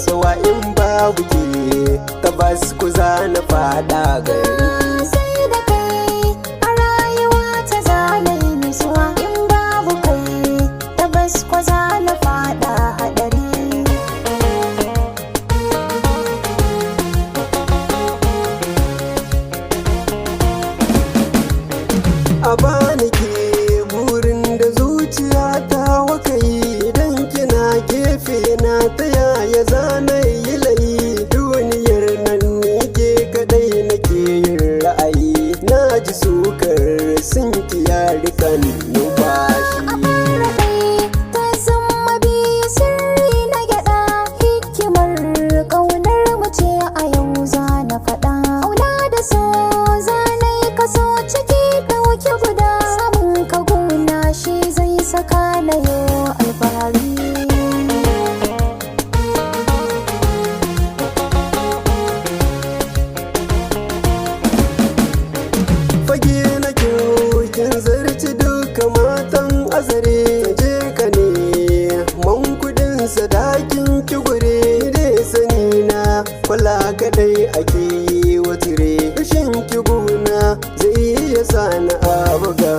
nutsuwa in babu ke tabbas ku za na fada gari. Sai da kai a rayuwa ta zanayi nutsuwa in babu kai tabbas ku za na fada hadari. A bani ke burin da zuciya ta wakai idan kina gefe na ta yaya zana yi layi. Duniyar nan ni ke kadai nake yin ra'ayi, na ji sukar sun kiyari kan numfashi. A fara kai ta zama biyu sirri na gyada, hikimar ƙaunar mu ce a yau za na faɗa. Auna da so zanai kaso ciki ɗauki guda, samun ka gona shi zai saka na yau alfahari. Fage na kyau kin zarci duka matan azare, je ka ne man kudin sadakin ki gure. Dai sani na kwala kadai ake yi wa tire, rashin ki gona zai iya sani abu ga